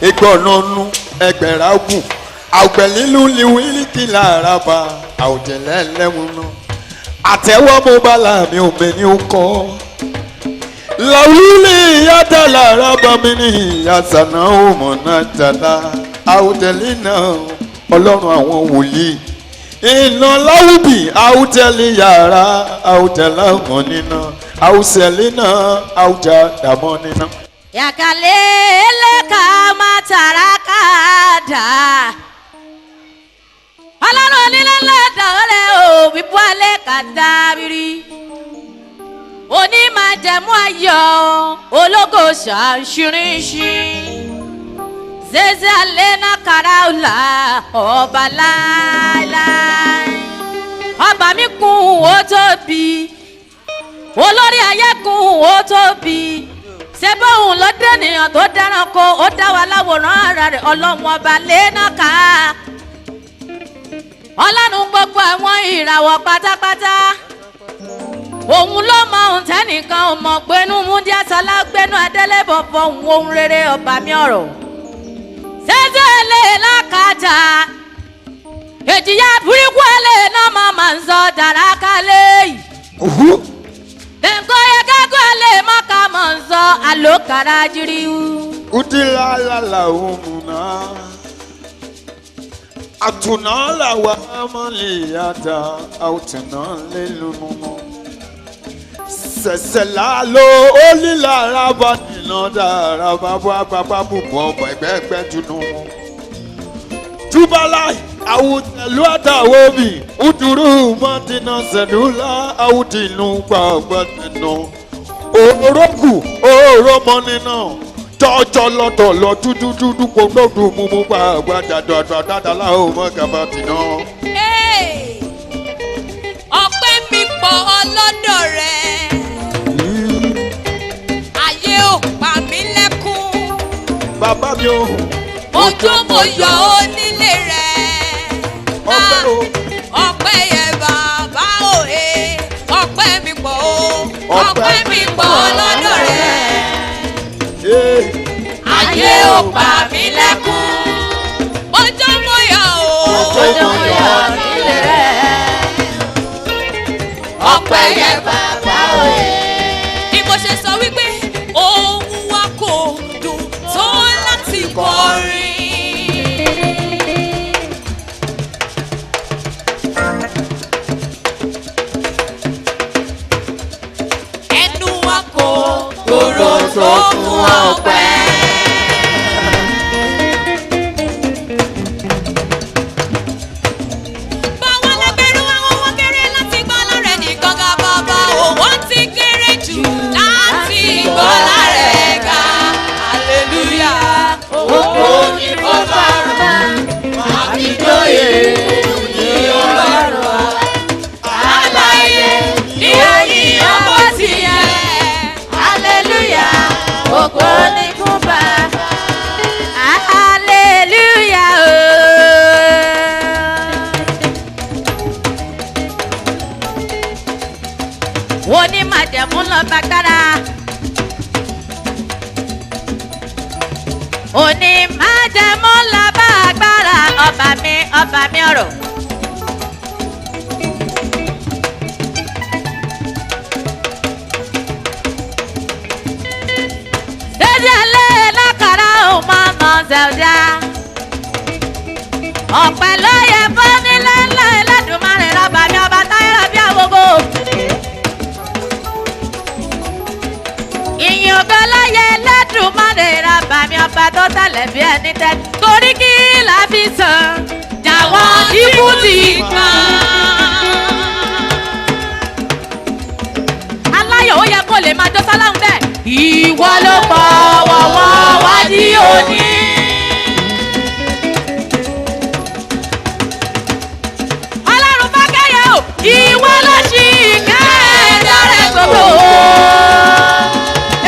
ẹgbọ̀nọ́nú ẹgbẹ̀rágùn àgbẹ̀lílù liwílìkì làràbà àwùjẹ̀lẹ̀ lẹ́wọ̀nà àtẹ̀wọ́ mo bá làmì òmìnir ó kọ́ làwùlì yàtọ̀ làràbà mi ní ìyàsànà òmùnà jàdá àwùjẹ̀lẹ̀ náà ọlọ́run àwọn wòlíì iná láwùbí àwùjẹ̀lẹ̀ yàrá àwùjẹ̀lẹ̀ ọmọ nínà àwùjẹ̀lẹ̀ náà àwùjẹ̀ dàmọ́ nínà. Yakalele kama tarakada. Ọlọ́run onílẹ̀lẹ̀ dọ̀ọ́lẹ̀ òbí buwalẹ̀ kàdábìrì. Onímàjẹ̀mú ayọ̀ ológo ṣàṣíríṣi. Zeze alena karaula ọba láíláí. Ọba mi kún ó tóbi. Olórí ayé kún ó tóbi. Ṣé bóun ló dé ènìyàn tó dáran kó ó dá wa láwòrán ara rẹ̀ ọlọ́run ọba lẹ́nà ká. Ọlọ́run gbogbo àwọn ìràwọ̀ pátápátá. Òun ló mọ ohun tẹ́nìkan ò mọ̀ gbénú múndíá sọlá gbénú adélébọ̀ fọhùn ohun rere ọba mi ọ̀rọ̀. Ṣéṣe lè lákàtà. Èjìyà burúkú ẹlẹ́ náà máa ń sọ dàrá kálẹ̀ yìí. Bẹ̀ǹkọ́ yẹ kẹ́kọ̀ọ́ lè má ká mọ̀ ń sọ àlòkàrà jíríwú. Udila lala umuna Atuna la wa amaliyata Autana lelununu Sẹ̀sẹ̀lá lo olílà rábà nínú dára bàbá bàbá bùbọ̀ ẹgbẹ́gbẹ́ dunu Túbálá àwùtẹ̀lú àtàwọ̀ bì Uduru mọ́tínà sẹ̀dúlá àwùtìnú gbàgbẹ́tẹ̀nà Òrókù òrómọ nínú Tọ́jọ́ lọ́tọ̀ lọ dúdúdúdú kò lódù mú gbàgbà dàdàdàdà láwọn ọmọ gàbàtì náà. ọpẹ́ mi pọ̀ ọlọ́dọ̀ rẹ̀. ayé ò pa mí lẹ́kún. Bàbá mi ò. ojú mo yọ onílé rẹ̀. Ọpẹ́ o. ọpẹ́ yẹ bàbá òye. ọpẹ́ mi pọ̀ o. ọpẹ́ mi pọ̀ ọlọ́dọ̀ rẹ̀. ayé ò pa mí lẹ́kún. ojú mo yọ o. Ojú mo yọ nílé rẹ̀. ọpẹ́ yẹ bàbá òye. bí mo ṣe sọ wípé ohun wa kò dùn tó láti kọrin. ẹnu wa kò gbòòrò tó fún ọpẹ́. báwọn lẹgbẹrún àwọn wọn kéré láti gbọ́ lára ẹnìkan ga bàbá òwò ti kéré jù láti gbọ́ lára ẹ̀ka hallelujah òkú ní bàbá máa fi jóye ní ọlọ́run wa àlàyé ní ẹ̀yìn ọmọ tiẹ̀ Hallelujah. Ògo ni fún Baba. Hallelujah. Wọ́n ní màjẹ̀mú lọ gbàgbára. Òní májẹ̀mú lọ bá agbára ọba mi ọ̀rọ̀. Dédé alẹ́ ṣẹ̀dá. ọ̀pẹ ló yẹ fún nílé ńlá Ẹlẹ́dùmarè rọ́bà mi ọba táyọ̀ bí àwògò. ìyìn ògo ló yẹ Ẹlẹ́dùmarè rọ́bà mi ọba tó tẹ̀lé bí ẹni tẹ́. torí kí la fi sàn jàwọ́ ikú ti pa. aláyọ̀ ó yẹ kó lè máa jó sáláhùn bẹ́ẹ̀. ìwọ ló pọ̀ wọ̀wọ́ wá ní òní. ọlọ́run bá kẹ́yẹ o ìwọ ló ṣì kẹ́ẹ̀dá rẹ̀ gbogbo.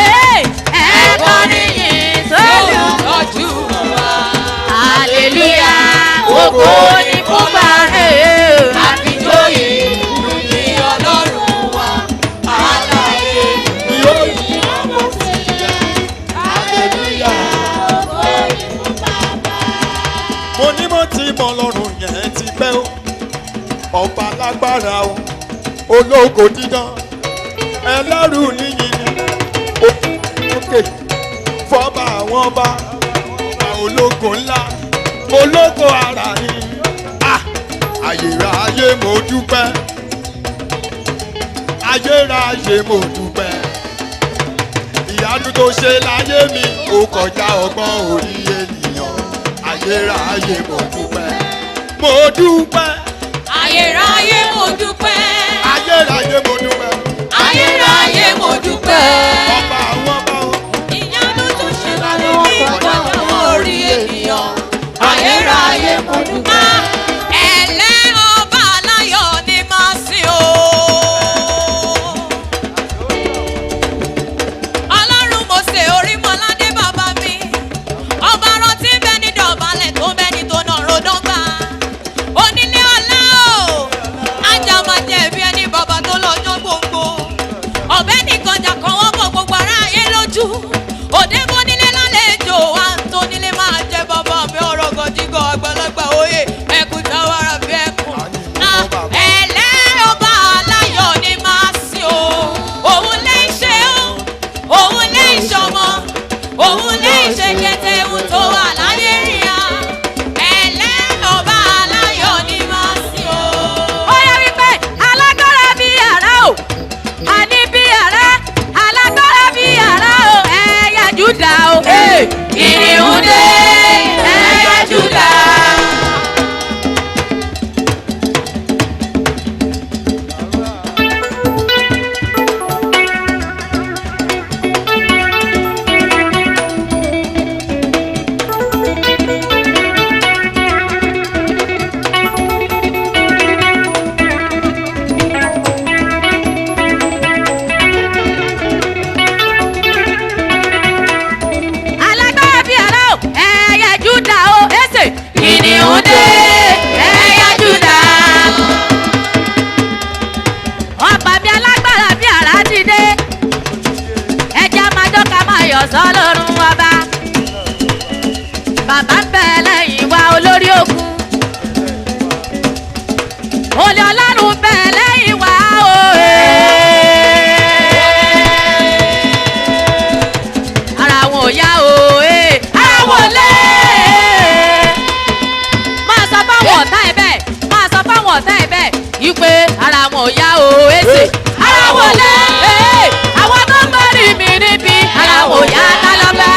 ẹ̀kọ́ níyìn sólùtọ́jú wa. hallelujah ògo ni fún bàrẹ̀. àbíjọ́yè ní ọlọ́run wa. àlàyé yóò yí ọmọ sí i. hallelujah ògo ni fún bàbá. mo ní mo ti mọ ọlọ́run yẹn ti pẹ́ o ọba lágbára o ológo dídán ẹlẹ́rù níyìn ni òkè fọba àwọn ọba ọba ológo ńlá ológo ara ni ayérayé mo dúpẹ́ ayérayé mo dúpẹ́ ìyanu tó ṣe láyé mi ó kọjá ọgbọ́n orí ènìyàn ayérayé mo dúpẹ́ mo dúpẹ́ ayérayé mo dúpẹ́. ayérayé mo dúpẹ́ ayérayé mo dúpẹ́. ọba àwọn ọba o. ìyanu tó ṣe láyé mi kọjá orí ènìyàn. ayérayé mo dúpẹ́. ẹlẹ́ ọba aláyọ̀ ni màá sìn o. ọlọ́run mo ṣe orí mọ́ládé bàbá mi. ọba rántí bẹ́ni dọ̀bálẹ̀ tó bẹ́ni tó nàró dọ́gba. onílé ọlá o. ajá máa jẹ̀bi ẹni bàbá tó lọ́jọ́ gbogbo. ọ̀bẹ nìkan jà kan wọ́n bọ̀ gbogbo ara ayé lójú. òde bó nílé lálejò wa tó nílé máa jẹ bàbá mi ọ̀rọ̀ gọ̀jígọ̀ àgbàlagbà òye ẹkùn táwárà bí ẹkùn. ẹlẹ́ ọba aláyọ̀ ni màá sìn o. òun lè ṣe o. òun lè ṣọmọ. òun lè ṣe kẹtẹ ohun tó wà láyé rí a. ẹlẹ́ ọba aláyọ̀ ni màá sìn o. ó yẹ wípé alágbára bí àrá o àní bí àrá alágbára bí àrá o ẹ̀yà Júdà o ìrìhùn dé ẹ̀yà Júdà. alágbára bí àrá o ẹ̀yà Júdà o ẹsẹ̀ ìrìhùn dé ẹ̀yà Júdà. ọba mi alágbára bí àrá ti dé ẹja máa dọ́ka máa yọ̀ sọ́lọ́run ọba. bàbá ń bẹ lẹ́yìn wa olórí ogun. olè ọlọ́run ń bẹ lẹ́yìn wa o. ara wọn ò yá o. ara wọn ò lé. máa sọ fáwọn ọ̀tá ẹ̀ bẹ́ẹ̀ máa sọ fáwọn ọ̀tá ẹ̀ bẹ́ẹ̀ yí pé ara wọn ò yá o. ara wọn ò lé. àwọn tó ń gbórí mi níbi ara wọn ò yá lálọ́gbà.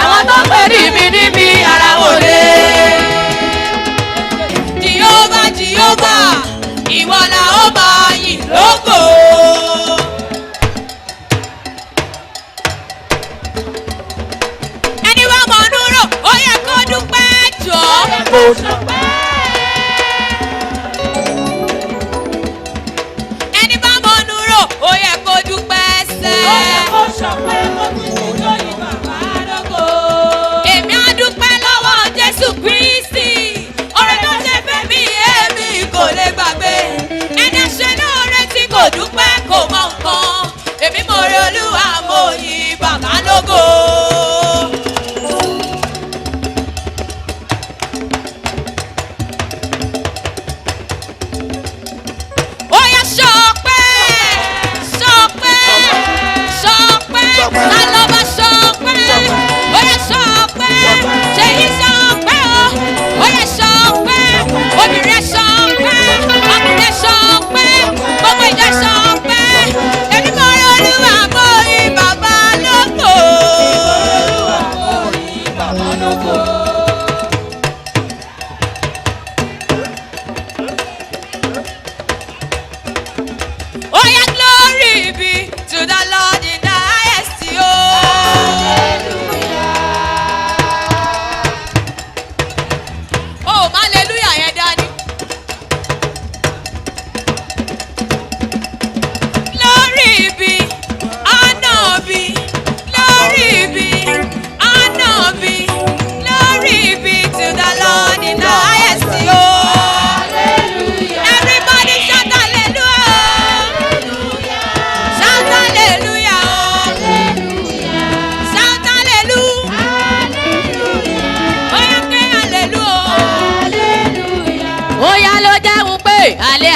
àwọn tó ń gbórí mi níbi ara wọn ò lé. jìhóbá jìhóbá ìwọ la ó máa yìn lógo. ẹni wá mọ̀ núrò ó yẹ kó dúpẹ́ jọ. ẹni bá mọ̀ núrò ó yẹ kó dúpẹ́ sẹ́. ó yẹ kó ṣọpẹ́ kó tún ṣe lóyìn bàbá lógo. èmi á dúpẹ́ lọ́wọ́ Jésù Kristi. ọ̀rẹ́ tó ṣe fẹ́ mi èmi kò lè gbàgbé. ẹni ṣe lóore tí kò dúpẹ́ kò mọ nǹkan. èmi mo rí Olúwa mo yìn bàbá lógo.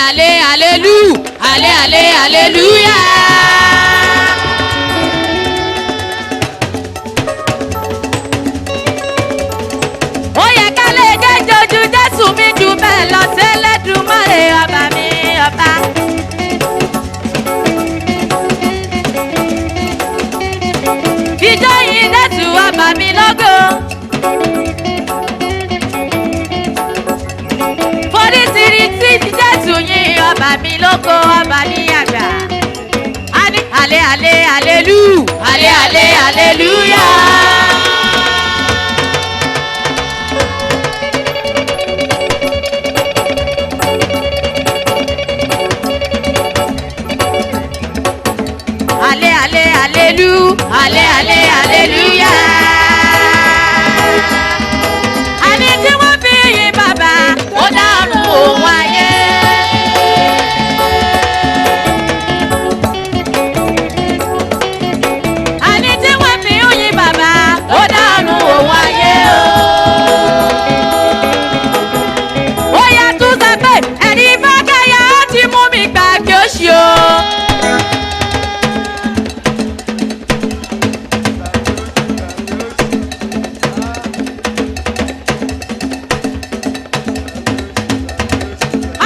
ale alelu ale ale hallelujah. ó yẹ ká lè gé jojú jésù mi jù bẹ́ẹ̀ lọ sí Ẹlẹ́dùmarè ọba mi ọba. ìjọ yìí jésù ọba mi lógo. forísìírí tí jésù yìí ọba mi lógo ọba mi àgbà. a ní alẹ́ alẹ́ alelu alẹ́ alẹ́ hallelujah. Ale ale alelu ale ale hallelujah. Àní tí wọ́n fi yin bàbá ó dárun òun ayé. Àní tí wọ́n fi yin bàbá ó dárun òun ayé o. Ó yá tún sọ pé ẹ̀rí bá kẹ́yà ó ti mú mi gbàgbé òṣì o.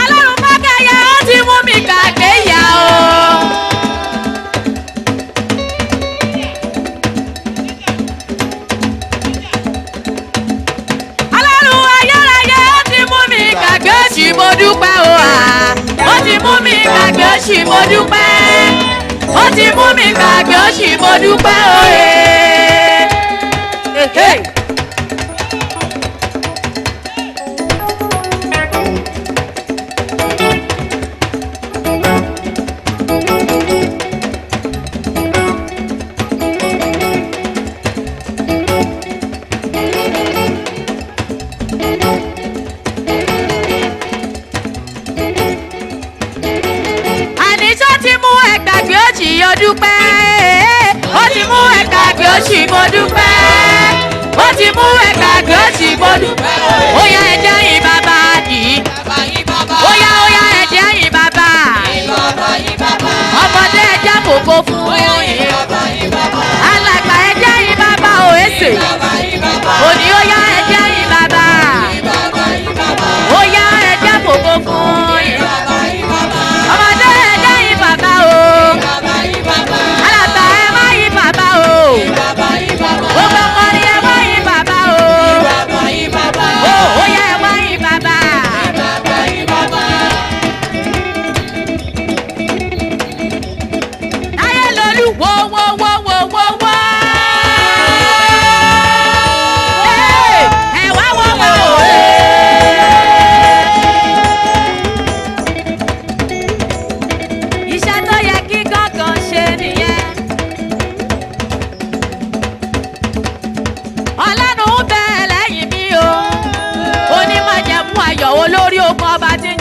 Ọlọ́run bá kẹ́yà ó ti mú mi gbàgbé ìyà o. Ọlọ́run ayérayé ó ti mú mi gbàgbé òṣì mo dúpẹ́ o à. Ó ti mú mi gbàgbé òṣì mo dúpẹ́. Ó ti mú mi gbàgbé òṣì mo dúpẹ́ o ee. Àníṣó ti mú ẹgbàgbé òṣì yọ dúpẹ́. Ó ti mú ẹgbàgbé òṣì mo dúpẹ́. Ó ti mú ẹgbàgbé òṣì mo dúpẹ́. Ó yá ẹ̀jẹ̀ yìí bàbá dì í. Ó yá ẹ̀jẹ̀ yìí bàbá. Ọmọdé ẹ̀jẹ̀ kòkó fún yìí. Alàgbà ẹ̀jẹ̀ yìí bàbá ò èsè. Òní ó yá ẹ̀jẹ̀ yìí bàbá. Ó yá ẹ̀jẹ̀ kòkó fún yìí. Ọmọdé ẹ̀jẹ̀ yìí bàbá o. Alàgbà ẹ̀ má yí bàbá o. Gbogbo ọkùnrin ẹ̀ má yí bàbá o. Ó yá ẹ̀ má yí bàbá. Ayé lolú wo. Ẹ wá wo o. Iṣẹ́ tó yẹ kí gángan ṣe nìyẹn. Ọlọ́run ń bẹ lẹ́yìn mi o. Onímọ̀jẹ̀mú ayọ̀ olórí ogun ọba tí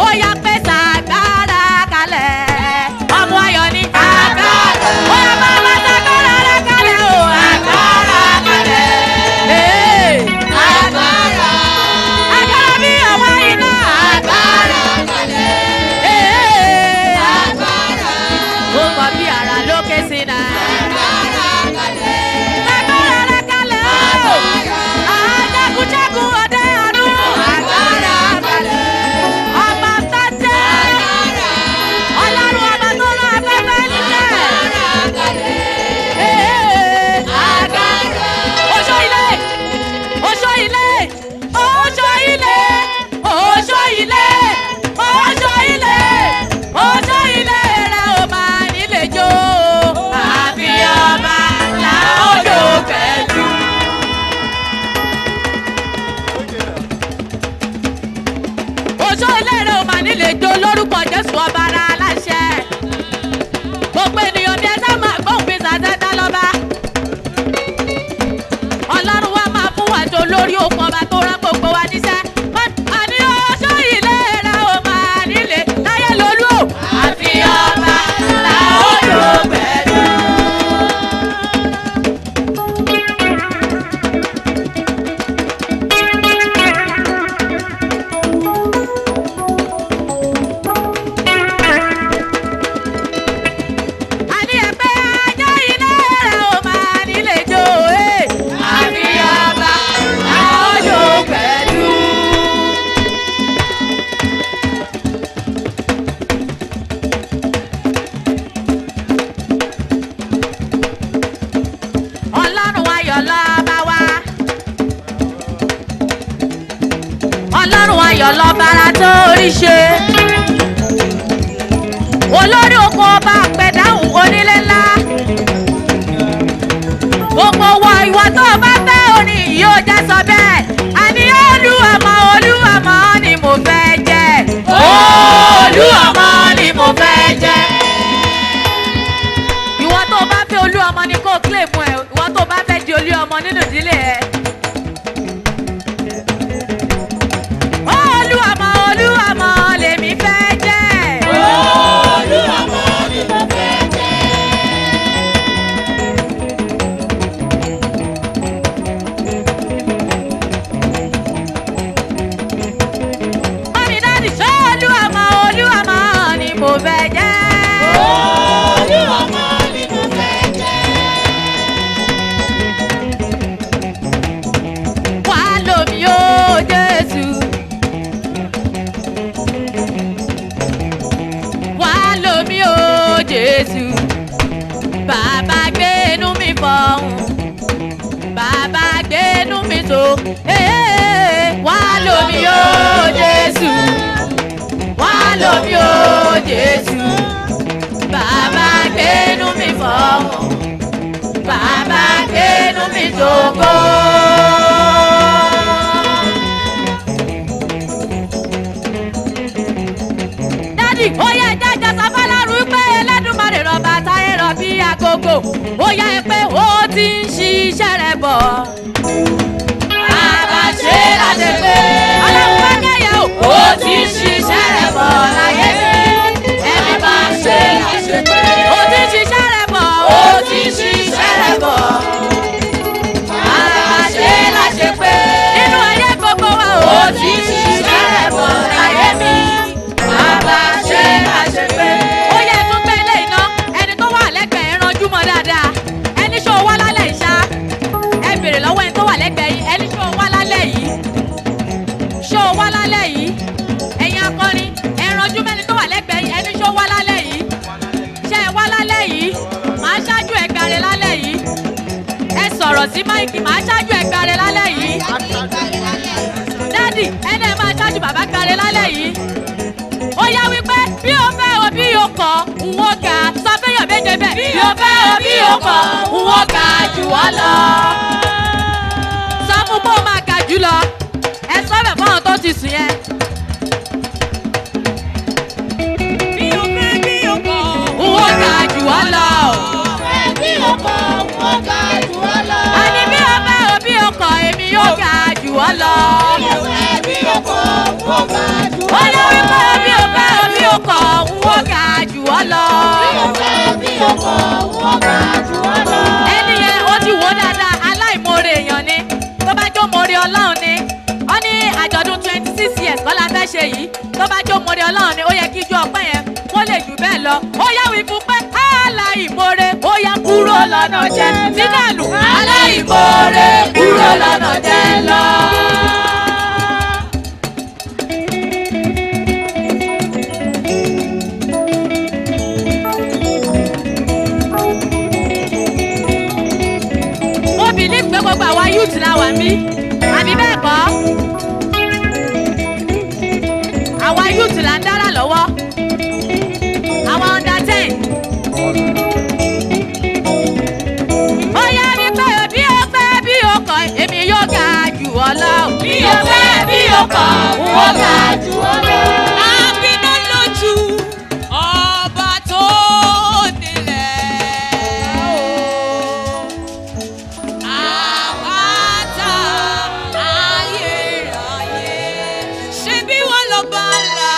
ó yá pèsè agbára kalẹ̀. Ọmọ ayọ̀ ní agbára. Ó yá máa wá sagbára rẹ̀ kalẹ̀ o. Agbára kalẹ̀. Agbára. Agbára bí ọmọ iná. Agbára kalẹ̀. Agbára. Ó mọ bí ara lókè sí náà. Agbára kalẹ̀. Agbára rẹ̀ kalẹ̀ o. Ajagunjagun ọdẹ ọdún. Agbára kalẹ̀. ayọ̀ lọ́bàrà tó rí ṣe. olórí oko ọba àpẹ̀dáhùn onílé ńlá. gbogbo wọ ìwọ tó o bá fẹ́ òní yóò jẹ́ sọ bẹ́ẹ̀. àní olúwàmọ́ ni mo fẹ́ jẹ́. olúwàmọ́ ni mo fẹ́ jẹ́. ìwọ tó o bá fẹ́ olúwàmọ́ ni kò claim ẹ̀. ìwọ tó o bá fẹ́ di olúwàmọ́ nínú ìdílé ẹ̀. olúwàmọ́ lèmi fẹ́ jẹ́. olúwàmọ́ ni mo fẹ́ jẹ́. mọ́mí dáàdì ṣé olúwàmọ́ ni mo fẹ́ jẹ́. olúwàmọ́ ni mo fẹ́ jẹ́. wà á lómi ó Jésù. Lomi o Jésù, bàbá gbénú mi fọ̀hún, bàbá gbénú mi tó, wá lomi o Jésù, wá lomi o Jésù, bàbá gbénú mi fọ̀hún, bàbá gbénú mi tó kó. Ó yẹ jájá sábàlárù pé Ẹlẹ́dùmarè rọ̀bà táyé rọ̀ bí agogo. Ó yẹ pé ó ti ń ṣiṣẹ́ rẹ̀ bọ̀. Bàbá ṣe láti pé ọlọ́run bá kẹ́yẹ o. Ó ti ń ṣiṣẹ́ rẹ̀ bọ̀ láyé mi. Ẹni bá ṣe láti pé ó ti ń ṣiṣẹ́ rẹ̀ bọ̀. Ó ti ń ṣiṣẹ́ rẹ̀ bọ̀. Bàbá ṣe láti pé nínú ayé gbogbo wa ó ti ń ṣiṣẹ́ rẹ̀ bọ̀ láyé mi. Bàbá ṣe àṣepé. Ó yẹ tún gbé ilé iná ẹni tó wà lẹ́gbẹ̀ẹ́ ranjú mọ́ dáadáa. Ẹni ṣó wá lálẹ́ ìṣá. Ẹ bèrè lọ́wọ́ ẹni tó wà lẹ́gbẹ̀ẹ́ yìí. Ẹni ṣó wá lálẹ́ yìí. Ṣó wá lálẹ́ yìí. Ẹ̀yin akọrin ẹ ranjú mẹ́ni tó wà lẹ́gbẹ̀ẹ́ yìí. Ẹni ṣó wá lálẹ́ yìí. Ṣé ẹ wá lálẹ́ yìí? Màá ṣáájú ẹ gbàre lálẹ́ yìí. Ẹ sọ̀rọ̀ sí máìkì màá ṣáájú ẹ gbàre lálẹ́ yìí. Dádì ẹni ẹ máa ṣáájú bàbá gbàre lálẹ́ yìí. Ó yá wípé bí o fẹ́ o bí o kọ̀ ń wó ga sọ fẹ́yàn méje bẹ́ẹ̀. Bí o fẹ́ o bí o kọ̀ ń wó ga jù wọ́n lọ. Sọ fún pé ó máa ga jù lọ. Ẹ sọ bẹ̀ fún àwọn tó ti sùn yẹn. Bí o fẹ́ bí o kọ̀ ń wó ga jù wọ́n lọ. Bí o kọ̀ ń wó ga jù wọ́n lọ. Àní bí o fẹ́ o bí o kọ̀ èmi yóò ga jù wọ́n lọ. Bí o fẹ́ bí o kọ̀ ń wó ga jù wọ́n lọ. Ó yẹ wípé bí o fẹ́ o bí o kọ̀ ń wó ga jù wọ́n lọ. Bí o fẹ́ bí o kọ̀ ń wó ga jù wọ́n lọ. Ẹni yẹn ó ti wò dáadáa aláìmoore èèyàn ni tó bá jó moore Ọlọ́run ni. Ó ní àjọ̀dún 26 years kọ́ la fẹ́ ṣe yìí tó bá jó moore Ọlọ́run ni ó yẹ kí ijó ọpẹ́ yẹn kó lè jù bẹ́ẹ̀ lọ. Ó yá wí fún pé aláìmoore ó yá kúrò lọ́nà jẹ́ sínú aláìmoore kúrò lọ́nà jẹ́ lọ. Pé gbogbo àwa youth la wà mí àbí bẹ́ẹ̀ kọ́ àwa youth la ń dára lọ́wọ́ àwa under 10. Ó yá mi pé bí o fẹ́ bí o kọ̀ èmi yóò ga jù ọ́ lọ. Bí o fẹ́ bí o kọ̀ wọ́n ga jù ọ́ lọ. Àbínú lójú ọba tó nílẹ̀. Ṣé bí wọ́n lọ bá la?